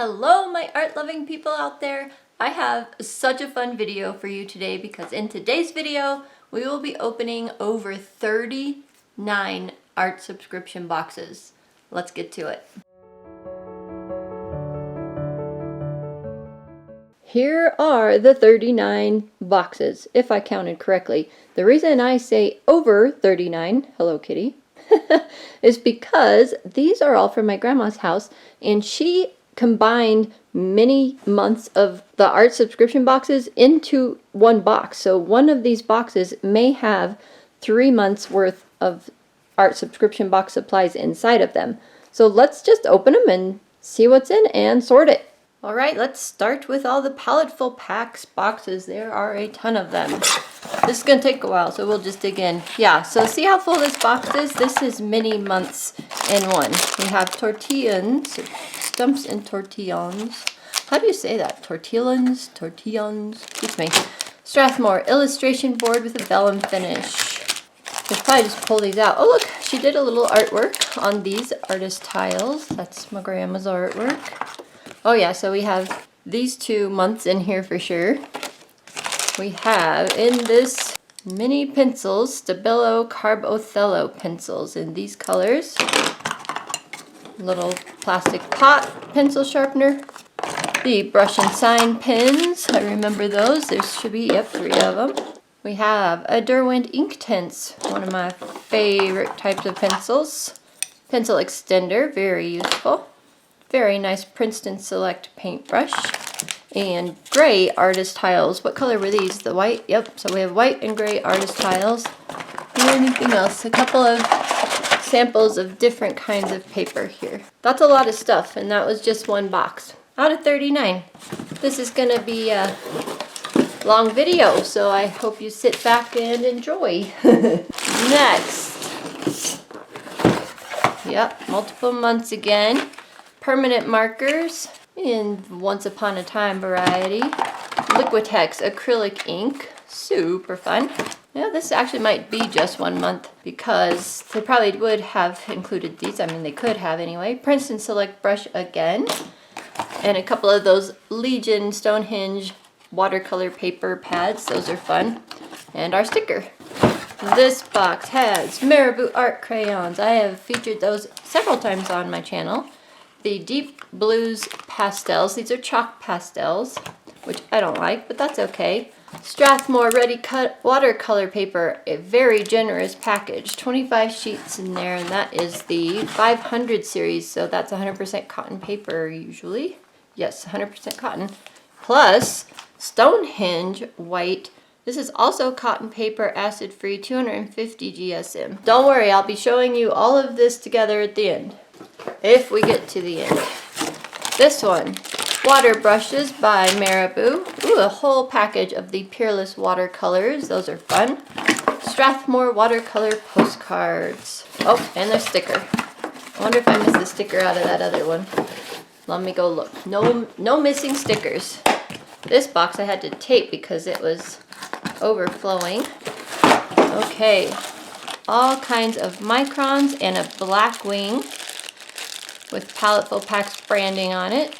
Hello my art-loving people out there. I have such a fun video for you today because in today's video we will be opening over 39 art subscription boxes. Let's get to it. Here are the 39 boxes, if I counted correctly. The reason I say over 39, hello kitty, is because these are all from my grandma's house, and she combined many months of the art subscription boxes into one box. So one of these boxes may have 3 months worth of art subscription box supplies inside of them. So let's just open them and see what's in and sort it. All right, let's start with all the Palettefull Packs boxes. There are a ton of them. This is gonna take a while, so we'll just dig in. Yeah, so see how full this box is? This is many months in one. We have tortillons, stumps and tortillons. How do you say that? Tortillons, tortillons, excuse me. Strathmore illustration board with a vellum finish. I should probably just pull these out. Oh look, she did a little artwork on these artist tiles. That's my grandma's artwork. Oh yeah, so we have these 2 months in here for sure. We have in this mini pencils, Stabilo Carb Othello pencils in these colors. Little plastic pot pencil sharpener. The brush and sign pens, I remember those. There should be, yep, 3 of them. We have a Derwent Inktense, one of my favorite types of pencils. Pencil extender, very useful. Very nice Princeton Select paintbrush. And gray artist tiles. What color were these? The white? Yep, so we have white and gray artist tiles. And anything else? A couple of samples of different kinds of paper here. That's a lot of stuff, and that was just one box. Out of 39. This is going to be a long video, so I hope you sit back and enjoy. Next. Yep, multiple months again. Permanent markers in Once Upon a Time variety. Liquitex acrylic ink, super fun. Yeah, this actually might be just 1 month because they probably would have included these. I mean, they could have anyway. Princeton Select brush again. And a couple of those Legion Stonehenge watercolor paper pads. Those are fun. And our sticker. This box has Marabou art crayons. I have featured those several times on my channel. The Deep Blues pastels. These are chalk pastels, which I don't like, but that's okay. Strathmore Ready Cut watercolor paper, a very generous package. 25 sheets in there, and that is the 500 series, so that's 100% cotton paper usually. Yes, 100% cotton. Plus Stonehenge white. This is also cotton paper, acid-free, 250 GSM. Don't worry, I'll be showing you all of this together at the end, if we get to the end. This one, water brushes by Marabou. Ooh, a whole package of the Peerless watercolors. Those are fun. Strathmore watercolor postcards. Oh, and their sticker. I wonder if I missed the sticker out of that other one. Let me go look. No missing stickers. This box I had to tape because it was overflowing. Okay, all kinds of microns and a black wing with Palettefull Packs branding on it.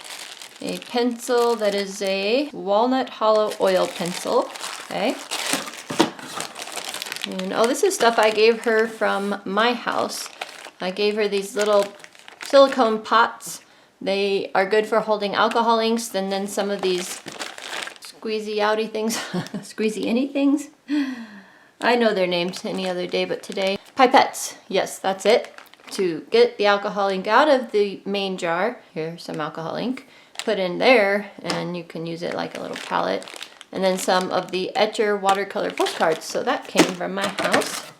A pencil that is a walnut hollow oil pencil. Okay. And oh, this is stuff I gave her from my house. I gave her these little silicone pots. They are good for holding alcohol inks, and then some of these squeezy outy things. Squeezy any things? I know their names any other day, but today. Pipettes. Yes, that's it. To get the alcohol ink out of the main jar. Here's some alcohol ink. Put in there, and you can use it like a little palette. And then some of the Etcher watercolor postcards. So that came from my house.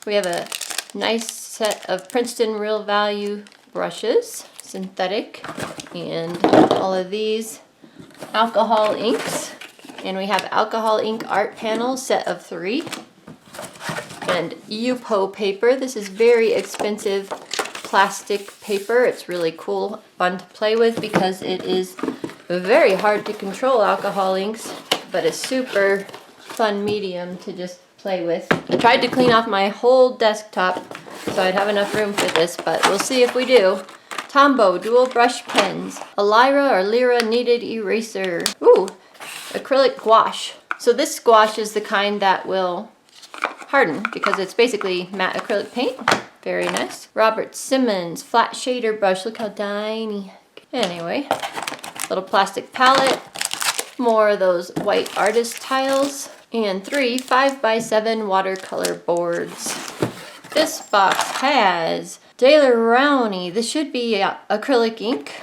We have a nice set of Princeton Real Value brushes, synthetic, and all of these alcohol inks. And we have alcohol ink art panels, set of 3. And Yupo paper. This is very expensive plastic paper. It's really cool, fun to play with because it is very hard to control alcohol inks, but a super fun medium to just play with. I tried to clean off my whole desktop so I'd have enough room for this, but we'll see if we do. Tombow dual brush pens. A Lyra kneaded eraser. Ooh, acrylic gouache. So this gouache is the kind that will harden because it's basically matte acrylic paint. Very nice. Robert Simmons flat shader brush. Look how tiny. Anyway, little plastic palette. More of those white artist tiles. And 3 5x7 watercolor boards. This box has Daler-Rowney. This should be acrylic ink.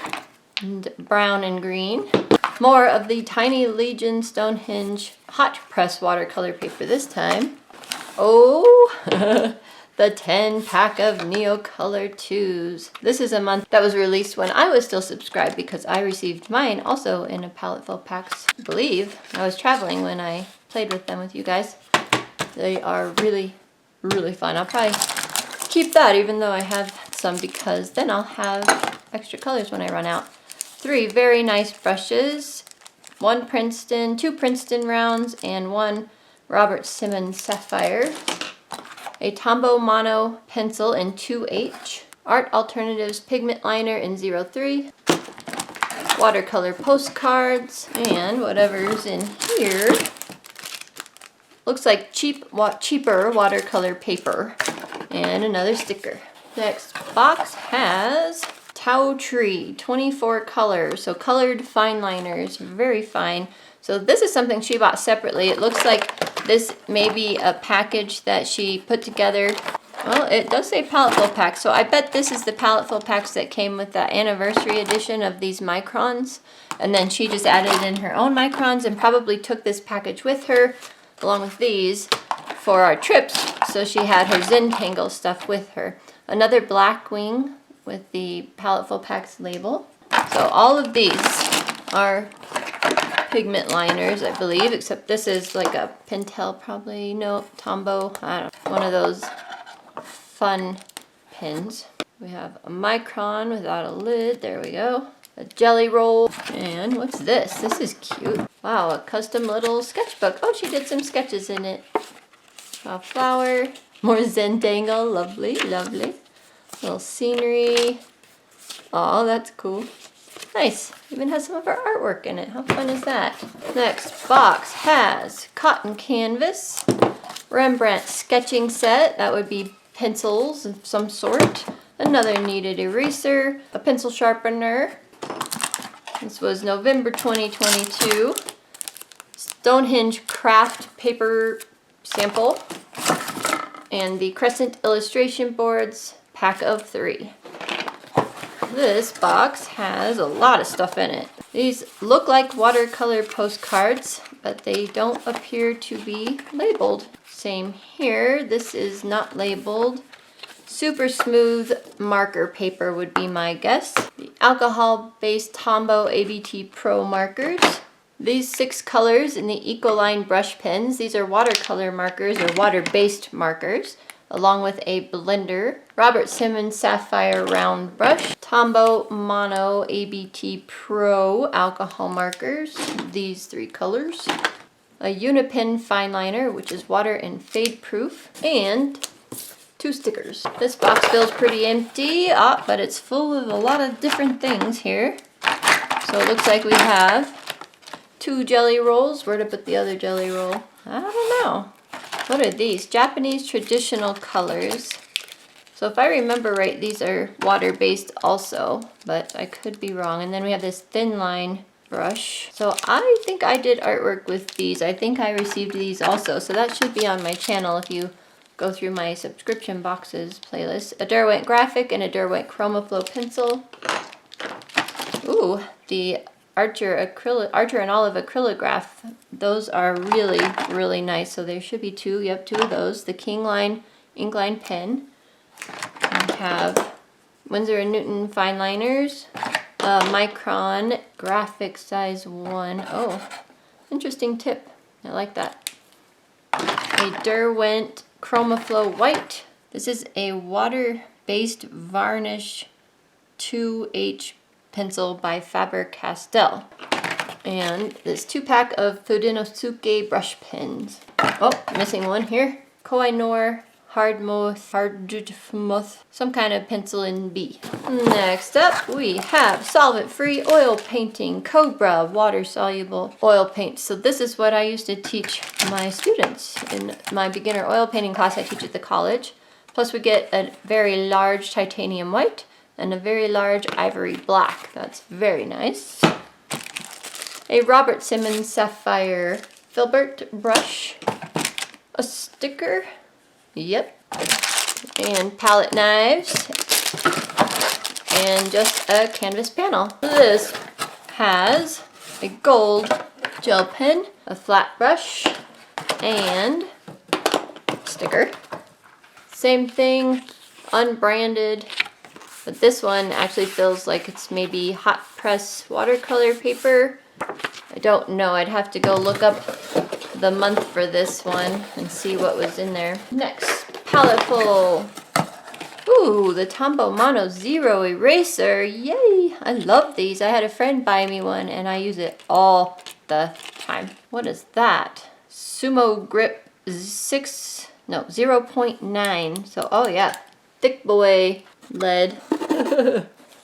And brown and green. More of the Tiny Legion Stonehenge hot press watercolor paper this time. Oh, the 10-pack of Neocolor 2s. This is a month that was released when I was still subscribed because I received mine also in a palette full packs. I believe I was traveling when I played with them with you guys. They are really, really fun. I'll probably keep that even though I have some because then I'll have extra colors when I run out. 3 very nice brushes. 1 Princeton, 2 Princeton rounds, and 1 Robert Simmons Sapphire. A Tombow Mono pencil in 2H. Art Alternatives pigment liner in 03. Watercolor postcards. And whatever's in here. Looks like cheaper watercolor paper. And another sticker. Next box has Tau Tree, 24 colors. So colored fine liners, very fine. So this is something she bought separately. It looks like this may be a package that she put together. Well, it does say palette full packs, so I bet this is the palette full packs that came with the anniversary edition of these microns. And then she just added in her own microns and probably took this package with her, along with these, for our trips. So she had her Zentangle stuff with her. Another black wing with the palette full packs label. So all of these are pigment liners, I believe, except this is like a Pentel, probably. No, Tombow. I don't know. One of those fun pens. We have a micron without a lid. There we go. A jelly roll. And what's this? This is cute. Wow, a custom little sketchbook. Oh, she did some sketches in it. A flower. More Zentangle. Lovely, lovely. Little scenery. Oh, that's cool. Nice. Even has some of our artwork in it. How fun is that? Next box has cotton canvas, Rembrandt sketching set. That would be pencils of some sort. Another kneaded eraser, a pencil sharpener. This was November 2022. Stonehenge craft paper sample. And the Crescent illustration boards, pack of 3. This box has a lot of stuff in it. These look like watercolor postcards, but they don't appear to be labeled. Same here. This is not labeled. Super smooth marker paper would be my guess. The alcohol-based Tombow ABT Pro markers. These 6 colors in the Ecoline brush pens. These are watercolor markers or water-based markers, along with a blender. Robert Simmons Sapphire round brush. Tombow Mono ABT Pro alcohol markers. These 3 colors. A Unipen fine liner, which is water and fade proof. And 2 stickers. This box feels pretty empty, but it's full of a lot of different things here. So it looks like we have 2 jelly rolls. Where to put the other jelly roll? I don't know. What are these? Japanese traditional colors. So if I remember right, these are water-based also, but I could be wrong. And then we have this thin line brush. So I think I did artwork with these. I think I received these also. So that should be on my channel if you go through my subscription boxes playlist. A Derwent graphic and a Derwent ChromaFlow pencil. Ooh, the Archer and Olive acrylograph. Those are really, really nice. So there should be 2. Yep, 2 of those. The Kingline Inkline pen. We have Winsor & Newton fine liners. Micron graphic size 1. Oh, interesting tip. I like that. A Derwent ChromaFlow white. This is a water-based varnish 2H pencil by Faber-Castell. And this 2-pack of Fudenosuke brush pens. Oh, missing one here. Koh-i-Noor Hardmoth, some kind of pencil in B. Next up, we have solvent-free oil painting, Cobra water-soluble oil paint. So this is what I used to teach my students in my beginner oil painting class I teach at the college. Plus we get a very large titanium white and a very large ivory black. That's very nice. A Robert Simmons sapphire filbert brush, a sticker, yep, and palette knives, and just a canvas panel. This has a gold gel pen, a flat brush, and sticker. Same thing, unbranded, but this one actually feels like it's maybe hot press watercolor paper. I don't know, I'd have to go look up the month for this one and see what was in there. Next, palette full. Ooh, the Tombow Mono Zero Eraser. Yay! I love these. I had a friend buy me one and I use it all the time. What is that? Sumo Grip 0.9. So, oh yeah, thick boy lead,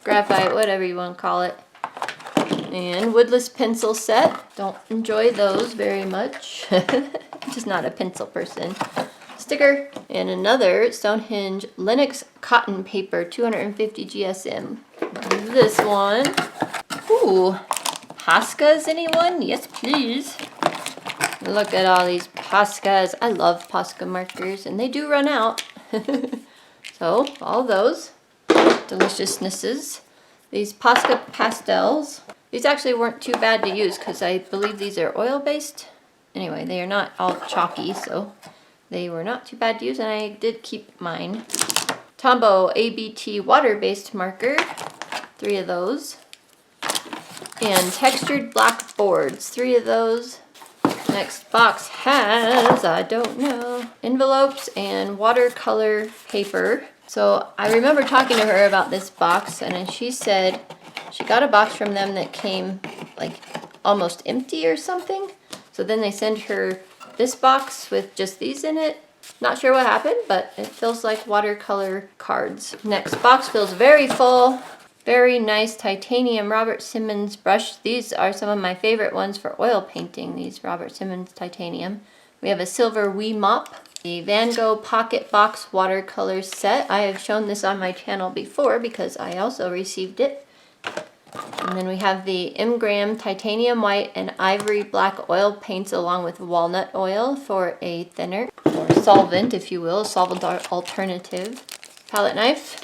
graphite, whatever you want to call it. And woodless pencil set. Don't enjoy those very much. Just not a pencil person. Sticker. And another Stonehenge Linux cotton paper, 250 GSM. This one. Ooh. Poscas, anyone? Yes, please. Look at all these Poscas. I love Posca markers, and they do run out. So, all those deliciousnesses. These Posca pastels. These actually weren't too bad to use because I believe these are oil-based. Anyway, they are not all chalky, so they were not too bad to use, and I did keep mine. Tombow ABT water-based marker, 3 of those. And textured black boards, 3 of those. Next box has, I don't know, envelopes and watercolor paper. So I remember talking to her about this box, and then she said she got a box from them that came like almost empty or something. So then they send her this box with just these in it. Not sure what happened, but it feels like watercolor cards. Next box feels very full. Very nice titanium Robert Simmons brush. These are some of my favorite ones for oil painting, these Robert Simmons titanium. We have a silver Wee Mop, the Van Gogh Pocket Box watercolor set. I have shown this on my channel before because I also received it. And then we have the Graham titanium white and ivory black oil paints along with walnut oil for a thinner, or solvent if you will, solvent alternative. Palette knife,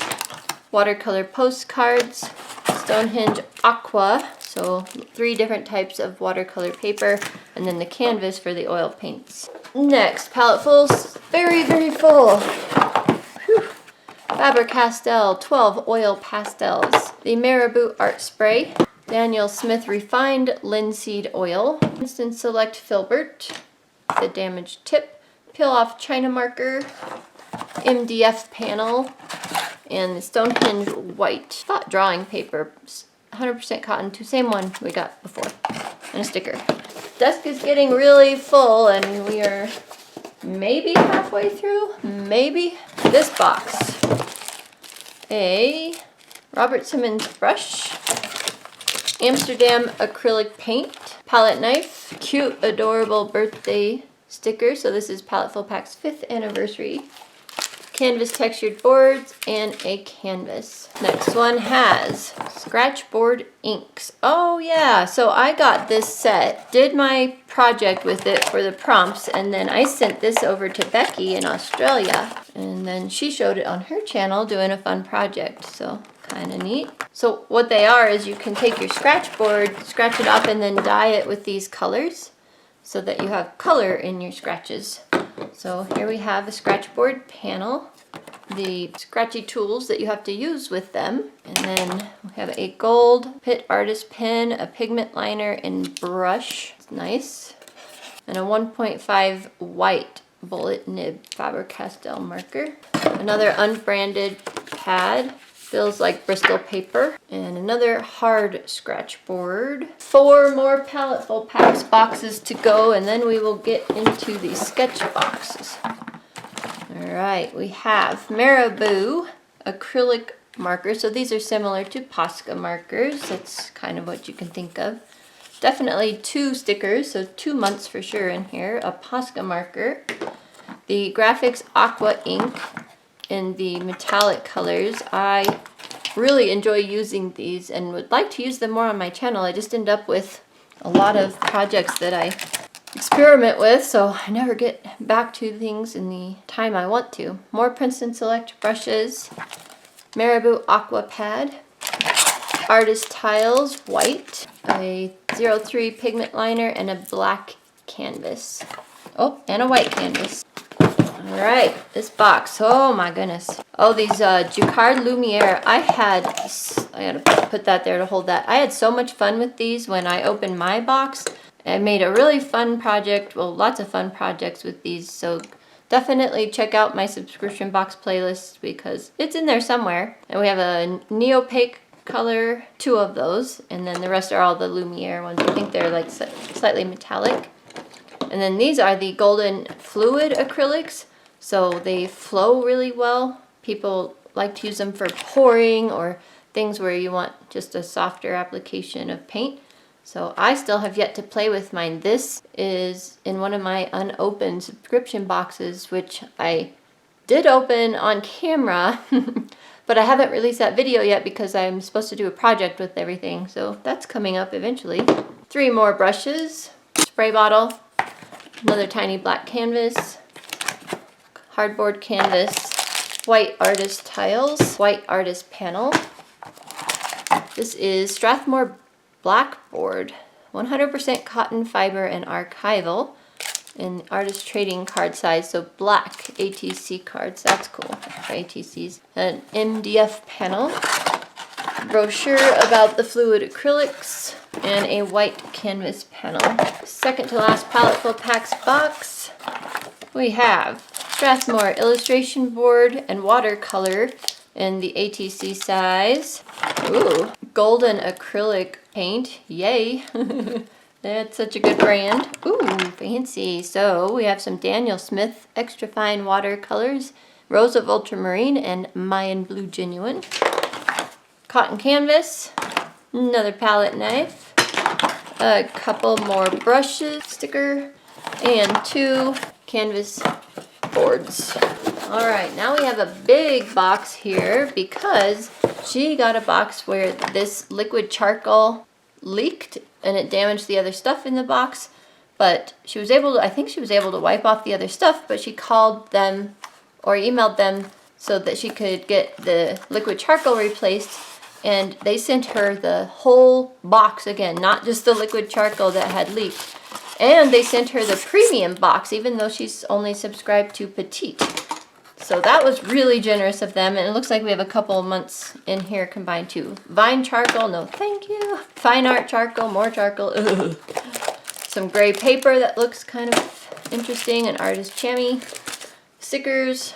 watercolor postcards, Stonehenge Aqua, so 3 different types of watercolor paper, and then the canvas for the oil paints. Next, palette full, very, very full. Whew. Faber-Castell 12 oil pastels, the Marabou Art Spray, Daniel Smith Refined Linseed Oil, Instant Select Filbert, the damaged tip, Peel Off China Marker, MDF panel, and the Stonehenge white spot drawing paper, 100% cotton, same one we got before, and a sticker. Desk is getting really full, and we are maybe halfway through, maybe. This box, a Robert Simmons brush, Amsterdam acrylic paint, palette knife, cute, adorable birthday sticker. So this is Palette Full Pack's 5th anniversary. Canvas textured boards, and a canvas. Next one has Scratchboard inks. Oh yeah, so I got this set, did my project with it for the prompts, and then I sent this over to Becky in Australia, and then she showed it on her channel doing a fun project, so kind of neat. So what they are is you can take your Scratchboard, scratch it up, and then dye it with these colors so that you have color in your scratches. So here we have a Scratchboard panel, the scratchy tools that you have to use with them, and then we have a gold Pitt Artist pen, a pigment liner, and brush. It's nice. And a 1.5 white bullet nib Faber-Castell marker. Another unbranded pad. Feels like Bristol paper. And another hard Scratchboard. 4 more Palette Full Packs boxes to go, and then we will get into the sketch boxes. Alright, we have Marabou acrylic markers. So these are similar to Posca markers. That's kind of what you can think of. Definitely 2 stickers, so 2 months for sure in here. A Posca marker. The Graphics Aqua ink in the metallic colors. I really enjoy using these and would like to use them more on my channel. I just end up with a lot of projects that I experiment with, so I never get back to things in the time I want to. More Princeton Select brushes. Marabou Aqua Pad. Artist Tiles, white. A 03 pigment liner and a black canvas. Oh, and a white canvas. Alright, this box. Oh my goodness. Oh, these Jacquard Lumiere. I gotta put that there to hold that. I had so much fun with these when I opened my box. I made a really fun project, well, lots of fun projects with these, so definitely check out my subscription box playlist because it's in there somewhere. And we have a Neopaque color, 2 of those, and then the rest are all the Lumiere ones. I think they're like slightly metallic. And then these are the golden fluid acrylics, so they flow really well. People like to use them for pouring or things where you want just a softer application of paint. So I still have yet to play with mine. This is in one of my unopened subscription boxes, which I did open on camera, but I haven't released that video yet because I'm supposed to do a project with everything. So that's coming up eventually. 3 more brushes, spray bottle, another tiny black canvas, hardboard canvas, white artist tiles, white artist panel. This is Strathmore Blackboard, 100% cotton fiber and archival in artist trading card size, so black ATC cards. That's cool for ATCs. An MDF panel, brochure about the fluid acrylics, and a white canvas panel. Second to last palette full packs box. We have Strathmore illustration board and watercolor in the ATC size. Ooh, golden acrylic paint, yay. That's such a good brand. Ooh, fancy. So we have some Daniel Smith extra fine watercolors, Rose of Ultramarine and Mayan Blue Genuine. Cotton canvas, another palette knife, a couple more brushes, sticker, and 2 canvas boards. Alright, now we have a big box here because she got a box where this liquid charcoal leaked and it damaged the other stuff in the box, but she was able to, I think she was able to wipe off the other stuff, but she called them or emailed them so that she could get the liquid charcoal replaced, and they sent her the whole box again, not just the liquid charcoal that had leaked. And they sent her the premium box, even though she's only subscribed to Petite. So that was really generous of them, and it looks like we have a couple of months in here combined too. Vine charcoal, no thank you. Fine art charcoal, more charcoal. Ugh. Some gray paper that looks kind of interesting, an artist chamois. Stickers.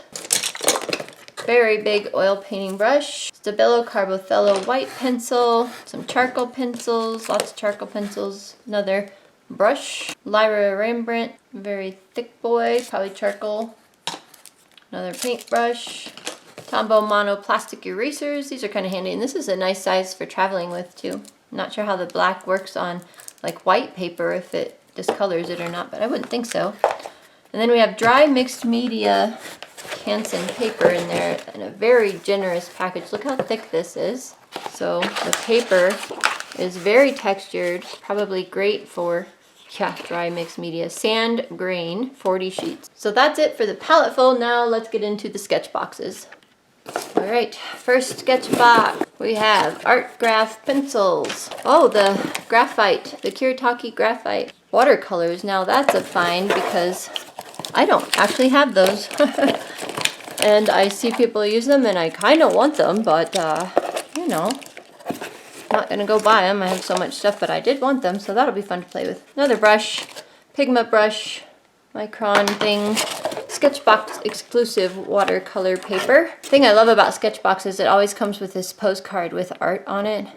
Very big oil painting brush. Stabilo Carbothello white pencil. Some charcoal pencils, lots of charcoal pencils. Another brush. Lyra Rembrandt, very thick boy, probably charcoal. Another paintbrush. Tombow Mono plastic erasers. These are kind of handy, and this is a nice size for traveling with too. I'm not sure how the black works on like white paper, if it discolors it or not, but I wouldn't think so. And then we have dry mixed media Canson paper in there in a very generous package. Look how thick this is. So the paper is very textured, probably great for dry mixed media. Sand grain, 40 sheets. So that's it for the palette full. Now let's get into the sketch boxes. Alright, first sketch box. We have Art Graph pencils. Oh, the graphite, the Kiritaki graphite watercolors. Now that's a find because I don't actually have those. And I see people use them and I kind of want them, but you know, not gonna go buy them. I have so much stuff, but I did want them, so that'll be fun to play with. Another brush, Pigma brush, micron thing, Sketchbox exclusive watercolor paper. The thing I love about Sketchbox is it always comes with this postcard with art on it,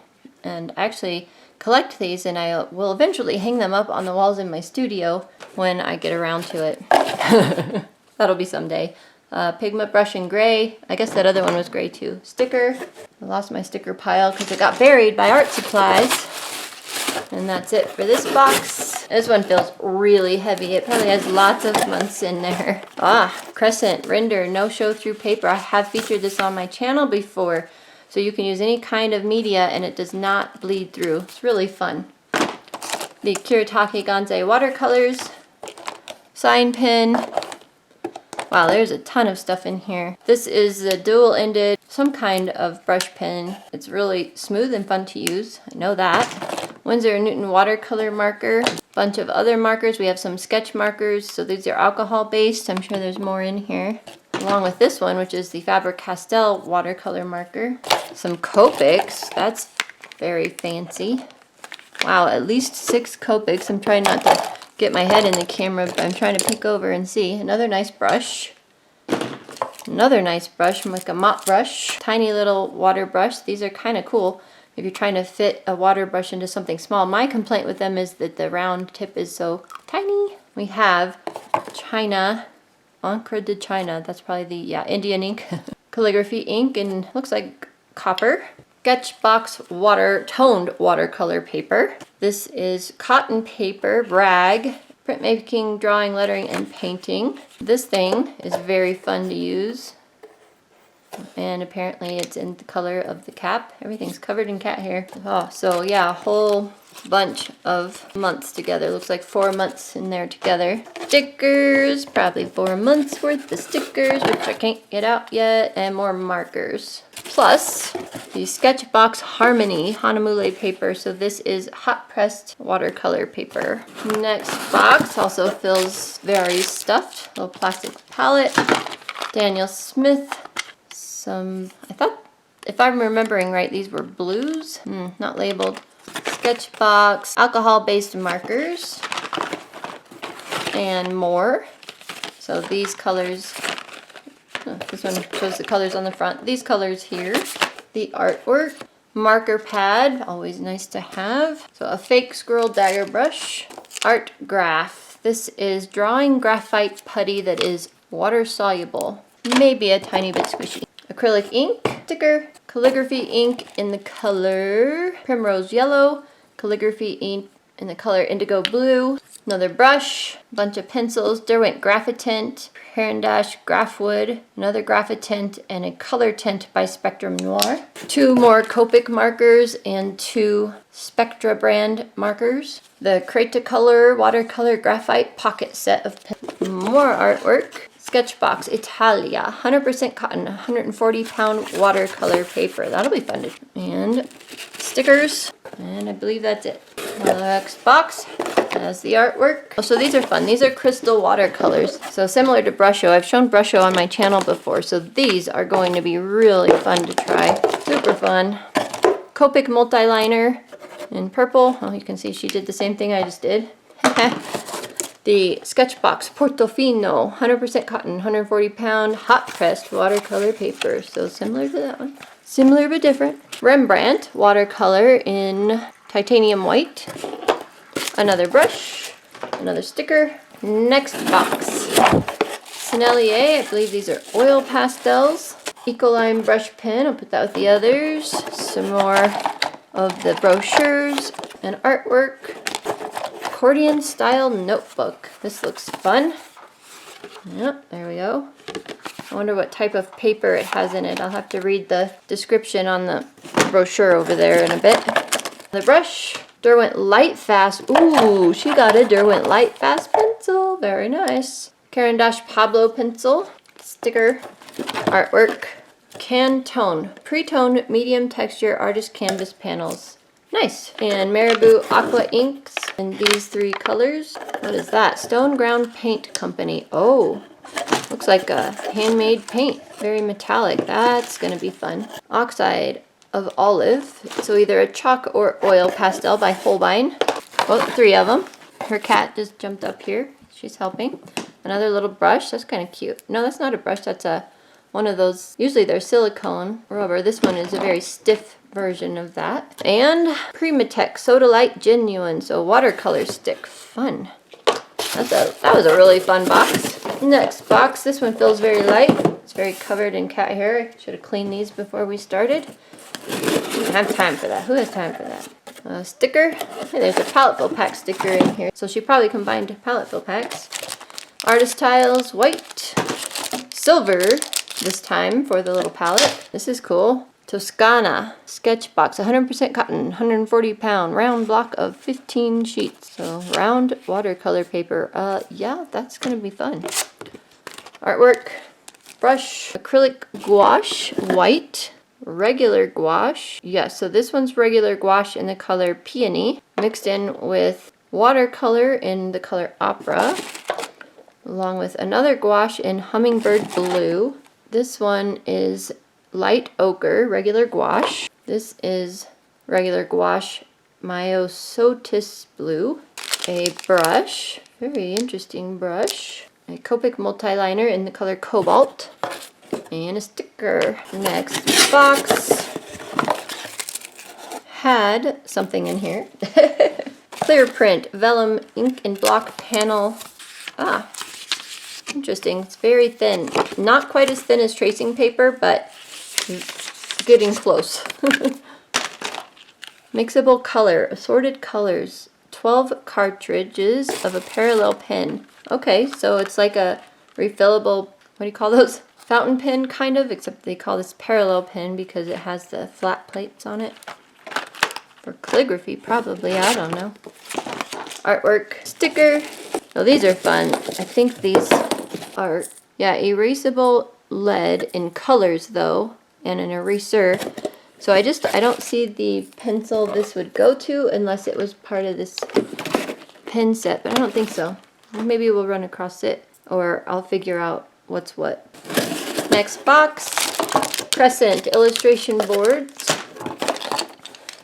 and I actually collect these, and I will eventually hang them up on the walls in my studio when I get around to it. That'll be someday. Pigment brush in gray. I guess that other one was gray too. Sticker. I lost my sticker pile because it got buried by art supplies. And that's it for this box. This one feels really heavy. It probably has lots of months in there. Crescent Render No Show Through Paper. I have featured this on my channel before. So you can use any kind of media and it does not bleed through. It's really fun. The Kuretake Gansei watercolors. Sign pin. Wow, there's a ton of stuff in here. This is a dual-ended, some kind of brush pen. It's really smooth and fun to use. I know that. Winsor & Newton watercolor marker. Bunch of other markers. We have some sketch markers. So these are alcohol-based. I'm sure there's more in here. Along with this one, which is the Faber-Castell watercolor marker. Some Copics. That's very fancy. Wow, at least 6 Copics. I'm trying not to get my head in the camera, but I'm trying to peek over and see. Another nice brush. Another nice brush, like a mop brush. Tiny little water brush. These are kind of cool if you're trying to fit a water brush into something small. My complaint with them is that the round tip is so tiny. We have China, Encre de China. That's probably the, Indian ink. Calligraphy ink, and looks like copper. Sketchbox toned watercolor paper. This is cotton paper, brag, printmaking, drawing, lettering, and painting. This thing is very fun to use. And apparently it's in the color of the cap. Everything's covered in cat hair. Oh, so yeah, a whole bunch of months together. Looks like 4 months in there together. Stickers, probably 4 months worth of stickers, which I can't get out yet, and more markers. Plus, the Sketchbox Harmony Hanamule paper. So this is hot pressed watercolor paper. Next box also feels very stuffed. Little plastic palette. Daniel Smith. I thought, if I'm remembering right, these were blues. Not labeled. Sketchbox, alcohol-based markers, and more. So these colors, this one shows the colors on the front. These colors here, the artwork, marker pad, always nice to have. So a fake squirrel dagger brush, art graph. This is drawing graphite putty that is water soluble, maybe a tiny bit squishy. Acrylic ink, sticker, calligraphy ink in the color primrose yellow, calligraphy ink in the color indigo blue, another brush, bunch of pencils, Derwent Graphitint, Miranda Graphwood, another Graphitint, and a color tint by Spectrum Noir. 2 more Copic markers and 2 Spectra brand markers. The Crayons watercolor graphite pocket set of pens. More artwork. Sketchbox Italia, 100% cotton, 140-pound watercolor paper. That'll be fun to do. And stickers, and I believe that's it. The next box has the artwork. Oh, so these are fun. These are crystal watercolors. So similar to Brusho. I've shown Brusho on my channel before, so these are going to be really fun to try. Super fun. Copic multi-liner in purple. Oh, you can see she did the same thing I just did. The Sketchbox Portofino, 100% cotton, 140-pound, hot-pressed watercolor paper. So similar to that one. Similar but different. Rembrandt watercolor in titanium white. Another brush. Another sticker. Next box. Sennelier, I believe these are oil pastels. Ecoline brush pen, I'll put that with the others. Some more of the brochures and artwork. Accordion style notebook. This looks fun. Yep, there we go. I wonder what type of paper it has in it. I'll have to read the description on the brochure over there in a bit. The brush, Derwent Light Fast. Ooh, she got a Derwent Light Fast pencil. Very nice. Caran d'Ache Pablo pencil. Sticker, artwork. Cantone, pre-toned medium texture artist canvas panels. Nice. And Marabou Aqua inks in these 3 colors. What is that? Stone Ground Paint Company. Oh, looks like a handmade paint. Very metallic. That's going to be fun. Oxide of Olive. So either a chalk or oil pastel by Holbein. Oh, 3 of them. Her cat just jumped up here. She's helping. Another little brush. That's kind of cute. No, that's not a brush. That's one of those. Usually they're silicone rubber. This one is a very stiff version of that. And Primatech Sodalite Genuine, so watercolor stick. Fun. That was a really fun box. Next box. This one feels very light. It's very covered in cat hair. I should have cleaned these before we started. Didn't have time for that. Who has time for that? Sticker. Hey, there's a palette fill pack sticker in here. So she probably combined palette fill packs. Artist tiles, white, silver this time for the little palette. This is cool. Toscana sketch box, 100% cotton, 140 pound, round block of 15 sheets. So round watercolor paper. Yeah, that's gonna be fun. Artwork, brush, acrylic gouache, white, regular gouache. Yeah, so this one's regular gouache in the color peony, mixed in with watercolor in the color opera, along with another gouache in hummingbird blue. This one is light ochre, regular gouache. This is regular gouache, myosotis blue. A brush, very interesting brush. A Copic multi-liner in the color cobalt. And a sticker. Next box had something in here. Clear print, vellum, ink and block panel. Ah, interesting. It's very thin. Not quite as thin as tracing paper, but getting close. Mixable color, assorted colors, 12 cartridges of a parallel pen. Okay, so it's like a refillable, what do you call those? Fountain pen, kind of, except they call this parallel pen because it has the flat plates on it. For calligraphy, probably, I don't know. Artwork, sticker. Oh, these are fun. I think these are, yeah, erasable lead in colors though, and an eraser. So I don't see the pencil this would go to unless it was part of this pen set, but I don't think so. Maybe we'll run across it, or I'll figure out what's what. Next box, crescent illustration boards,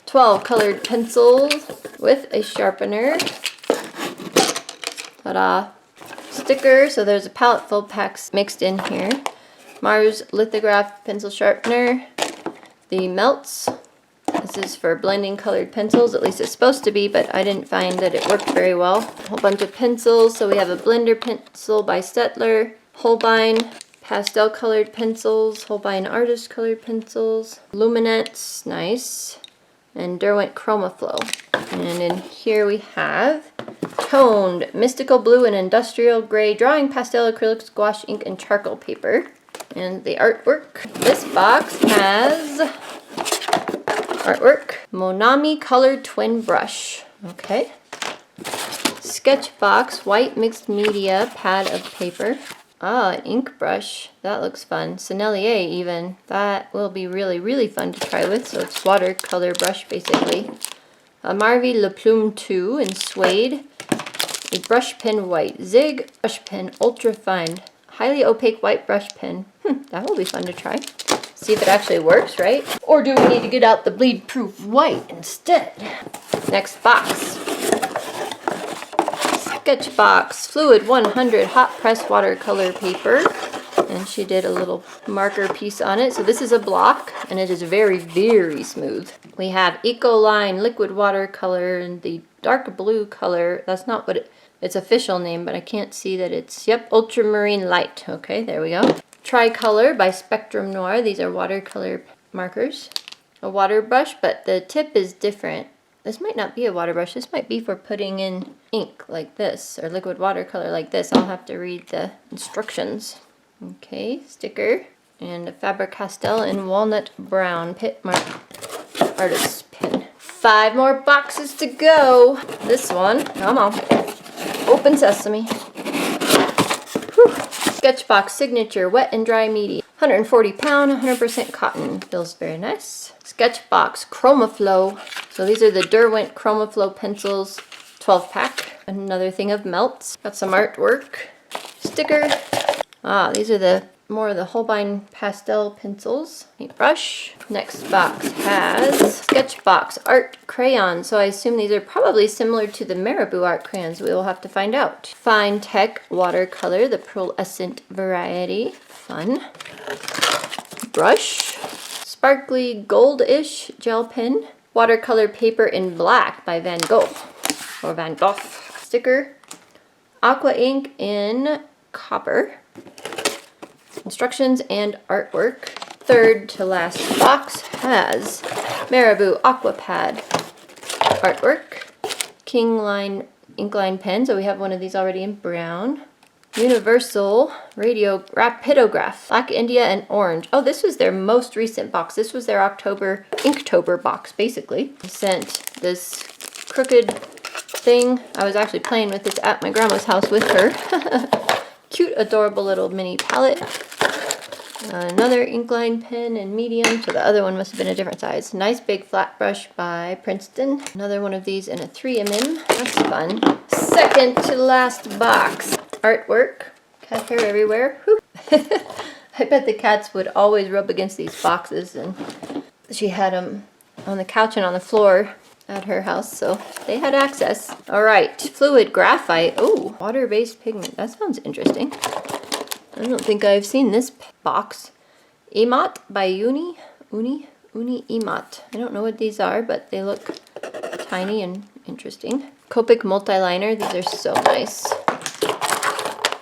12 colored pencils with a sharpener. Ta-da! Sticker, so there's a palette full packs mixed in here. Mars lithograph pencil sharpener. The melts. This is for blending colored pencils, at least it's supposed to be, but I didn't find that it worked very well. A whole bunch of pencils, so we have a blender pencil by Stettler, Holbein, pastel colored pencils, Holbein artist colored pencils, luminance, nice, and Derwent Chromaflow. And in here we have toned mystical blue and industrial gray drawing pastel acrylics, gouache, ink, and charcoal paper. And the artwork. This box has artwork. Monami colored twin brush. Okay. Sketch box, white mixed media pad of paper. Ah, an ink brush. That looks fun. Sennelier even. That will be really, really fun to try with. So it's watercolor brush basically. A Marvy Le Plume 2 in suede. A brush pen white. Zig brush pen ultra fine. Highly opaque white brush pen. That will be fun to try. See if it actually works, right? Or do we need to get out the bleed-proof white instead? Next box. Sketch box. Fluid 100 hot press watercolor paper. And she did a little marker piece on it. So this is a block, and it is very, very smooth. We have Ecoline liquid watercolor in the dark blue color. That's not what its official name, but I can't see that it's, yep, ultramarine light. Okay, there we go. Tricolor by Spectrum Noir. These are watercolor markers. A water brush, but the tip is different. This might not be a water brush. This might be for putting in ink like this, or liquid watercolor like this. I'll have to read the instructions. Okay, sticker. And a Faber-Castell in walnut brown pit mark artist pen. 5 more boxes to go. This one, come on. Open sesame. Whew. Sketchbox signature, wet and dry media. 140 pound, 100% cotton. Feels very nice. Sketchbox Chromaflow. So these are the Derwent Chromaflow pencils, 12 pack. Another thing of melts. Got some artwork. Sticker. Ah, these are more of the Holbein pastel pencils. Paintbrush. Next box has Sketchbox art crayons. So I assume these are probably similar to the Marabou art crayons. We will have to find out. Fine Tech watercolor, the pearlescent variety. Fun. Brush. Sparkly goldish gel pen. Watercolor paper in black by Van Gogh. Or Van Gogh. Sticker. Aqua ink in copper. Instructions and artwork. Third to last box has Marabou Aqua Pad artwork. King Line Inkline pen, so we have one of these already in brown. Universal Radio Rapidograph, Black India and Orange. Oh, this was their most recent box. This was their Inktober box, basically. I sent this crooked thing. I was actually playing with this at my grandma's house with her. Cute, adorable little mini palette. Another Inkline pen in medium, so the other one must have been a different size. Nice big flat brush by Princeton. Another one of these in a 3mm. That's fun. Second to last box. Artwork. Cat hair everywhere. I bet the cats would always rub against these boxes, and she had them on the couch and on the floor at her house, so they had access. All right, fluid graphite. Oh, water-based pigment. That sounds interesting. I don't think I've seen this box. Emot by Uni Emot. I don't know what these are, but they look tiny and interesting. Copic multi-liner. These are so nice.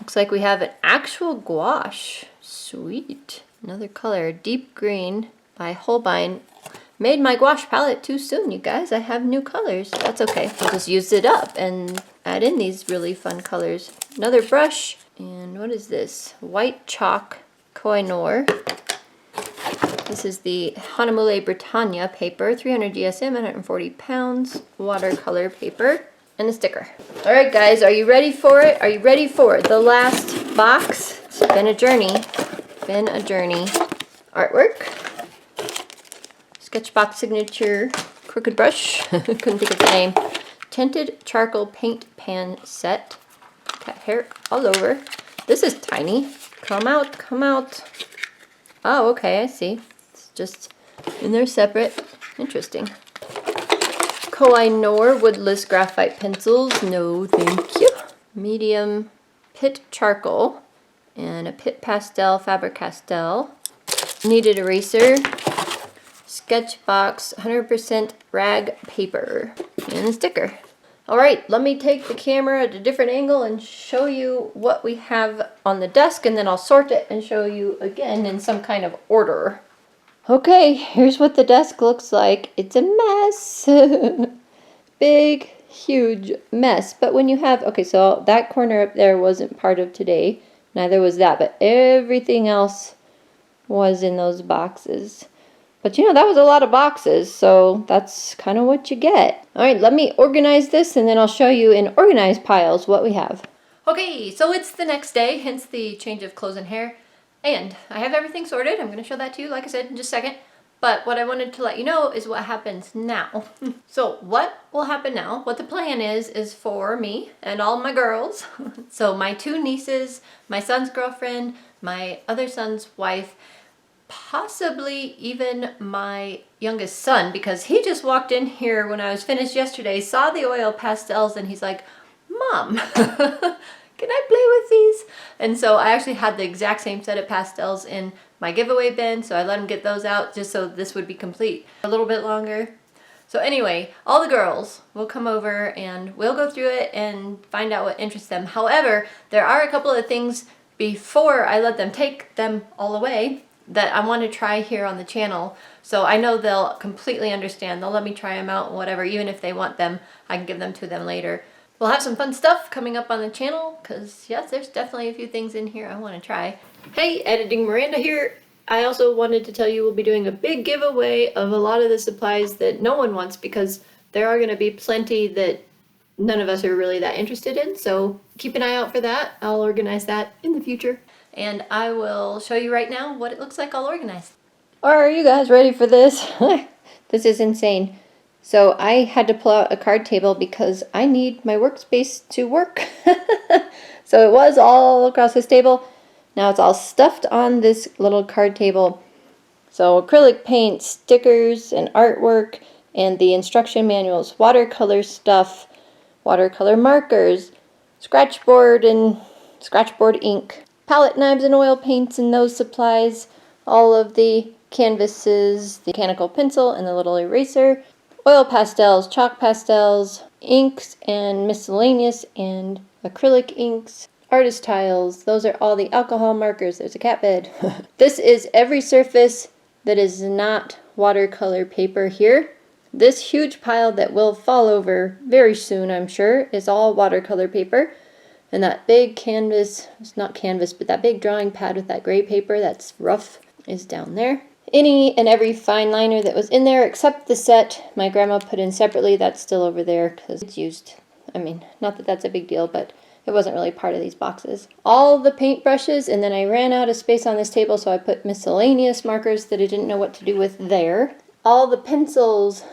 Looks like we have an actual gouache. Sweet. Another color. Deep green by Holbein. Made my gouache palette too soon, you guys. I have new colors. That's okay. I just used it up and add in these really fun colors. Another brush. And what is this? White chalk Koh-i-Noor. This is the Honolulu Britannia paper, 300 GSM, 140 pounds, watercolor paper, and a sticker. All right, guys, are you ready for it? Are you ready for the last box? It's been a journey. Been a journey. Artwork. Sketchbox signature crooked brush. Couldn't think of the name. Tinted charcoal paint pan set. Cat hair all over. This is tiny. Come out, come out. Oh, okay, I see. It's just in there separate. Interesting. Koh-i-Noor woodless graphite pencils. No, thank you. Medium pit charcoal and a pit pastel, Faber-Castell. Kneaded eraser. Sketchbox 100% rag paper and a sticker. All right, let me take the camera at a different angle and show you what we have on the desk, and then I'll sort it and show you again in some kind of order. Okay, here's what the desk looks like. It's a mess. Big, huge mess. But when you have, okay, so that corner up there wasn't part of today. Neither was that, but everything else was in those boxes. But you know, that was a lot of boxes, so that's kind of what you get. All right, let me organize this, and then I'll show you in organized piles what we have. Okay, so it's the next day, hence the change of clothes and hair. And I have everything sorted. I'm going to show that to you, like I said, in just a second. But what I wanted to let you know is what happens now. So what will happen now, what the plan is for me and all my girls. So my two nieces, my son's girlfriend, my other son's wife, possibly even my youngest son, because he just walked in here when I was finished yesterday, saw the oil pastels, and he's like, Mom, can I play with these? And so I actually had the exact same set of pastels in my giveaway bin, so I let him get those out just so this would be complete a little bit longer. So anyway, all the girls will come over and we'll go through it and find out what interests them. However, there are a couple of things before I let them take them all away that I want to try here on the channel. So I know they'll completely understand. They'll let me try them out and whatever. Even if they want them, I can give them to them later. We'll have some fun stuff coming up on the channel because yes, there's definitely a few things in here I want to try. Hey, Editing Miranda here. I also wanted to tell you we'll be doing a big giveaway of a lot of the supplies that no one wants, because there are going to be plenty that none of us are really that interested in. So keep an eye out for that. I'll organize that in the future. And I will show you right now what it looks like all organized. Are you guys ready for this? This is insane. So I had to pull out a card table because I need my workspace to work. So it was all across this table. Now it's all stuffed on this little card table. So acrylic paint, stickers, and artwork, and the instruction manuals, watercolor stuff, watercolor markers, Scratchboard and Scratchboard ink, palette knives and oil paints and those supplies, all of the canvases, the mechanical pencil and the little eraser, oil pastels, chalk pastels, inks and miscellaneous and acrylic inks, artist tiles. Those are all the alcohol markers. There's a cat bed. This is every surface that is not watercolor paper here. This huge pile that will fall over very soon, I'm sure, is all watercolor paper. And that big canvas, it's not canvas, but that big drawing pad with that gray paper that's rough is down there. Any and every fine liner that was in there except the set my grandma put in separately, that's still over there because it's used. I mean, not that that's a big deal, but it wasn't really part of these boxes. All the paint brushes, and then I ran out of space on this table, so I put miscellaneous markers that I didn't know what to do with there. All the pencils,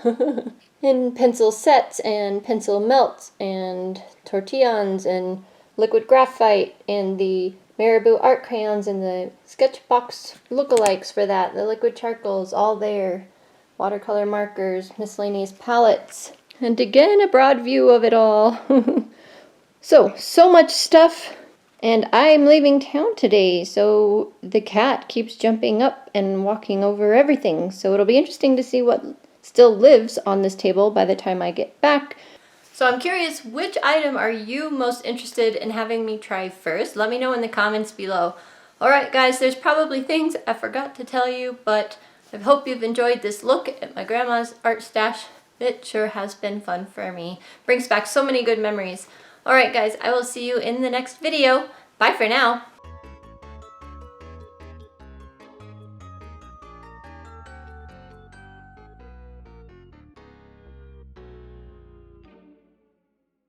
and pencil sets, and pencil melts, and tortillons, and liquid graphite, and the Marabou art crayons, and the Sketchbox lookalikes for that, the liquid charcoals, all there. Watercolor markers, miscellaneous palettes, and again a broad view of it all. So much stuff, and I'm leaving town today, so the cat keeps jumping up and walking over everything, so it'll be interesting to see what still lives on this table by the time I get back. So I'm curious, which item are you most interested in having me try first? Let me know in the comments below. Alright guys, there's probably things I forgot to tell you, but I hope you've enjoyed this look at my grandma's art stash. It sure has been fun for me. Brings back so many good memories. Alright guys, I will see you in the next video. Bye for now.